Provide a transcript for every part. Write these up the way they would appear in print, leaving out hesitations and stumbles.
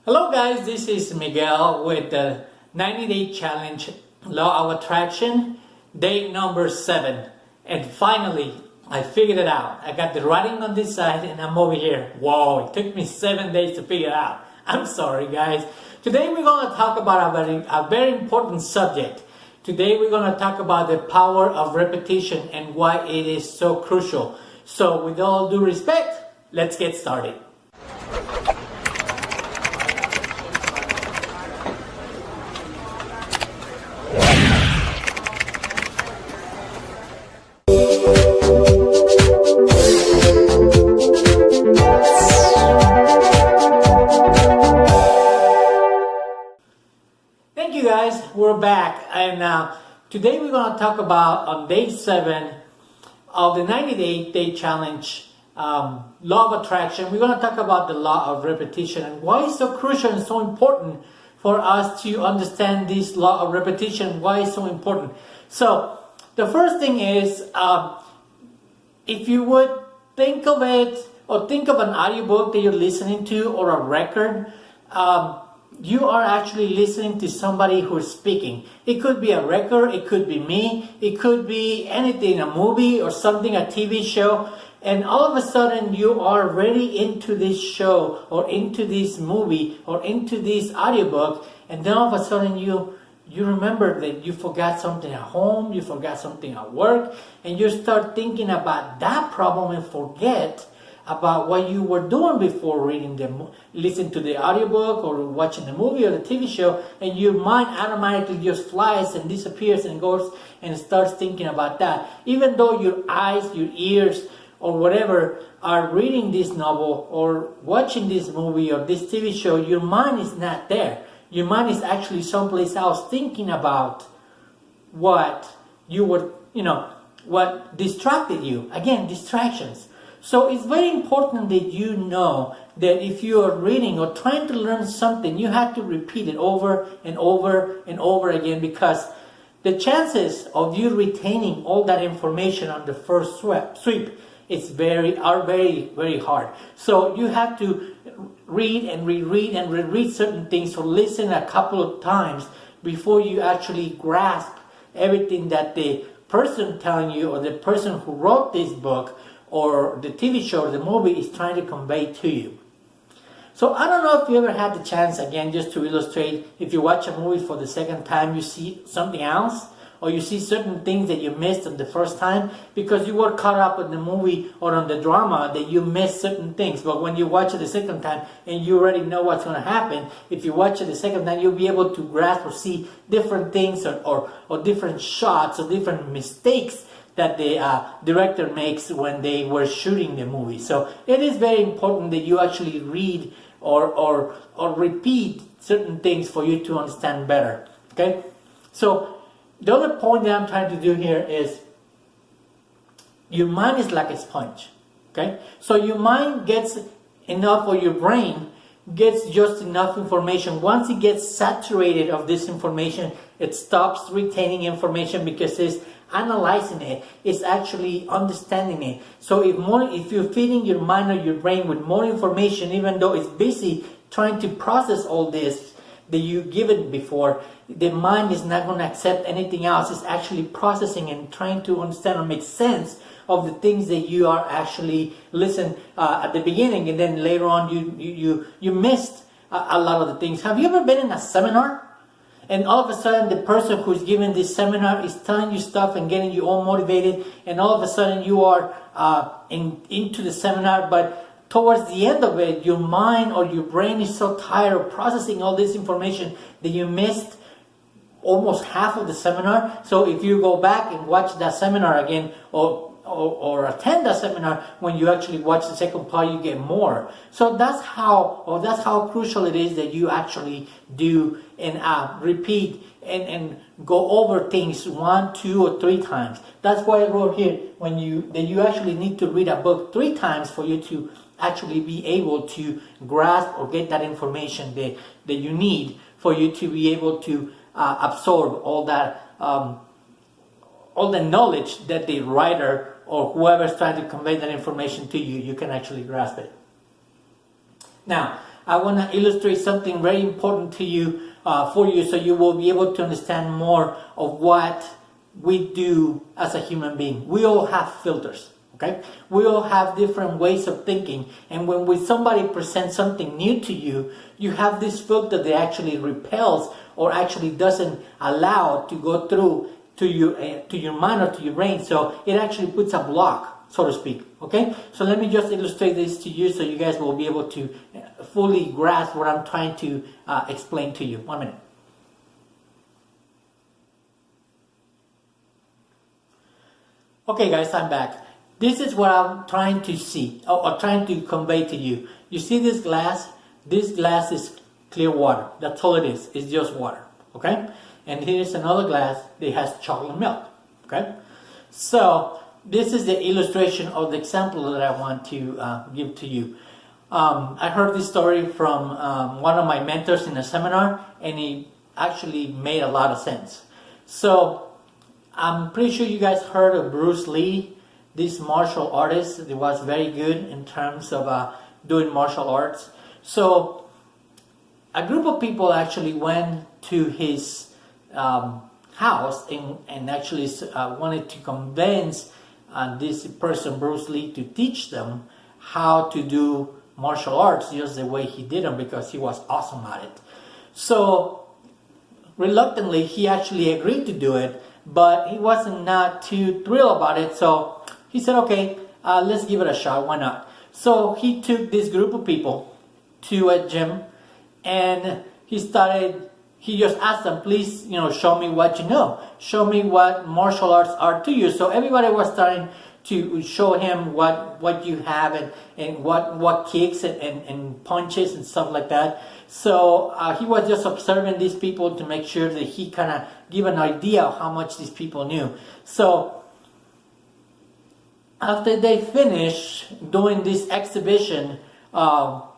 Hello guys, this is Miguel with the 90-day challenge Law of Attraction, day number 7. And finally, I figured it out. I got the writing on this side and I'm over here. Whoa, it took me 7 days to figure it out. I'm sorry guys. Today we're going to talk about a very important subject. Today we're going to talk about the power of repetition and why it is so crucial. So with all due respect, let's get started. Thank you guys, we're back, and today we're going to talk about on day 7 of the 90-day challenge, law of attraction. We're going to talk about the law of repetition and why it's so crucial and so important for us to understand this law of repetition, why it's so important. So the first thing is, if you would think of it, or think of an audiobook that you're listening to or a record, you are actually listening to somebody who's speaking. It could be a record, it could be me, it could be anything, a movie or something, a TV show, and all of a sudden you are really into this show or into this movie or into this audiobook, and then all of a sudden you remember that you forgot something at home, you forgot something at work, and you start thinking about that problem and forget about what you were doing before listening to the audiobook or watching the movie or the TV show, and your mind automatically just flies and disappears and goes and starts thinking about that. Even though your eyes, your ears, or whatever are reading this novel or watching this movie or this TV show, your mind is not there. Your mind is actually someplace else thinking about what you were, what distracted you. Again, distractions. So it's very important that you know that if you are reading or trying to learn something, you have to repeat it over and over and over again, because the chances of you retaining all that information on the first sweep are very, very hard. So you have to read and reread and reread certain things, or listen a couple of times before you actually grasp everything that the person telling you or the person who wrote this book or the TV show or the movie is trying to convey to you. So I don't know if you ever had the chance, again, just to illustrate, if you watch a movie for the second time, you see something else, or you see certain things that you missed on the first time because you were caught up in the movie or on the drama, that you missed certain things. But when you watch it the second time and you already know what's going to happen, if you watch it the second time, you'll be able to grasp or see different things or different shots or different mistakes that the director makes when they were shooting the movie. So it is very important that you actually read or repeat certain things for you to understand better. Okay? So the other point that I'm trying to do here is, your mind is like a sponge. Okay? So your mind gets enough, or your brain gets just enough information. Once it gets saturated of this information, it stops retaining information because it's analyzing it, it's actually understanding it. So if you're feeding your mind or your brain with more information, even though it's busy trying to process all this that you given before, the mind is not going to accept anything else. It's actually processing and trying to understand or make sense of the things that you are actually listening at the beginning, and then later on you missed a lot of the things. Have you ever been in a seminar? And all of a sudden, the person who's giving this seminar is telling you stuff and getting you all motivated, and all of a sudden you are into the seminar, but towards the end of it, your mind or your brain is so tired of processing all this information that you missed almost half of the seminar. So if you go back and watch that seminar again, or attend that seminar, when you actually watch the second part, you get more. So that's how crucial it is that you actually do and repeat and go over things 1, 2, or 3 times. That's why I wrote here that you actually need to read a book 3 times for you to actually be able to grasp or get that information that you need for you to be able to absorb all that all the knowledge that the writer or whoever's trying to convey that information to you, you can actually grasp it. Now, I want to illustrate something very important to you, for you, so you will be able to understand more of what we do as a human being. We all have filters. Okay? We all have different ways of thinking, and when somebody presents something new to you, you have this filter that actually repels or actually doesn't allow to go through to your mind or to your brain. So it actually puts a block, so to speak. Okay? So let me just illustrate this to you so you guys will be able to fully grasp what I'm trying to explain to you. 1 minute. Okay, guys, I'm back. This is what I'm trying to see, or trying to convey to you. You see this glass? This glass is clear water. That's all it is. It's just water. Okay? And here's another glass that has chocolate milk. Okay? So, this is the illustration of the example that I want to give to you. I heard this story from one of my mentors in a seminar, and it actually made a lot of sense. So, I'm pretty sure you guys heard of Bruce Lee, this martial artist that was very good in terms of doing martial arts. So a group of people actually went to his house and actually wanted to convince this person, Bruce Lee, to teach them how to do martial arts just the way he did them, because he was awesome at it. So reluctantly, he actually agreed to do it, but he wasn't not too thrilled about it. So he said, okay, let's give it a shot. Why not? So he took this group of people to a gym, and he just asked them, please, show me what you know. Show me what martial arts are to you. So everybody was starting to show him what you have and what kicks and punches and stuff like that. So he was just observing these people to make sure that he kind of give an idea of how much these people knew. So after they finished doing this exhibition, after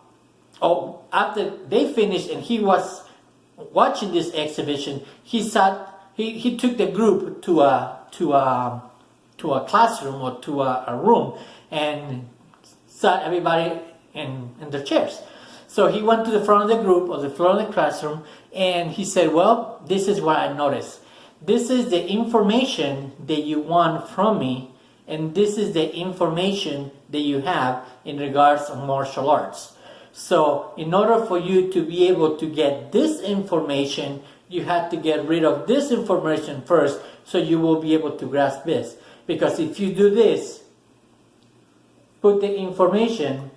they finished and he was watching this exhibition, he took the group to a classroom or to a room and sat everybody in their chairs. So he went to the front of the group, or the front of the classroom, and he said, well, this is what I noticed. This is the information that you want from me, and this is the information that you have in regards to martial arts. So in order for you to be able to get this information, you have to get rid of this information first, so you will be able to grasp this. Because if you do this, put the information,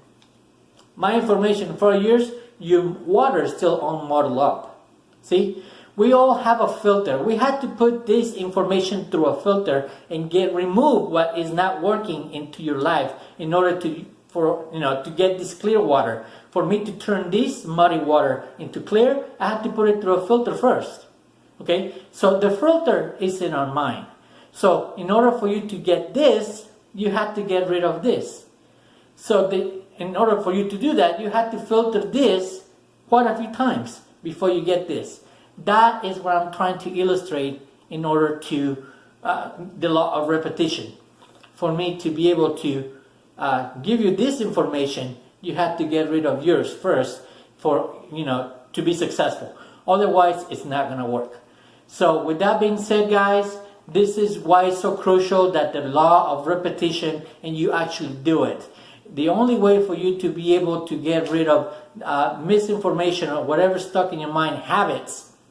my information for years, your water is still unmodeled up. See? We all have a filter. We had to put this information through a filter and remove what is not working into your life in order to get this clear water. For me to turn this muddy water into clear, I have to put it through a filter first. Okay? So the filter is in our mind. So in order for you to get this, you have to get rid of this. So in order for you to do that, you have to filter this quite a few times before you get this. That is what I'm trying to illustrate in order to the law of repetition. For me to be able to give you this information, you have to get rid of yours first to be successful. Otherwise, it's not going to work. So with that being said, guys, this is why it's so crucial that the law of repetition and you actually do it. The only way for you to be able to get rid of misinformation or whatever stuck in your mind,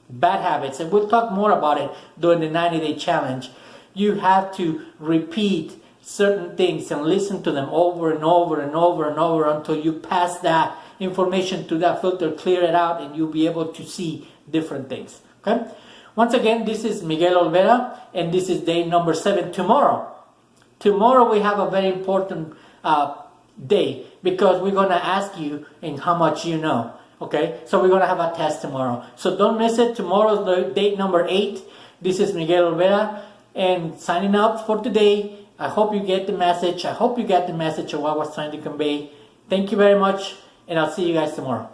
bad habits, and we'll talk more about it during the 90-day challenge, you have to repeat certain things and listen to them over and over and over and over until you pass that information through that filter, clear it out, and you'll be able to see different things. Okay? Once again, this is Miguel Olvera, and this is day number 7. Tomorrow we have a very important day, because we're going to ask you in how much you know. Okay, so we're going to have a test tomorrow. So don't miss it. Tomorrow's the date number 8. This is Miguel Olvera, and signing out for today. I hope you get the message. I hope you get the message of what I was trying to convey. Thank you very much, and I'll see you guys tomorrow.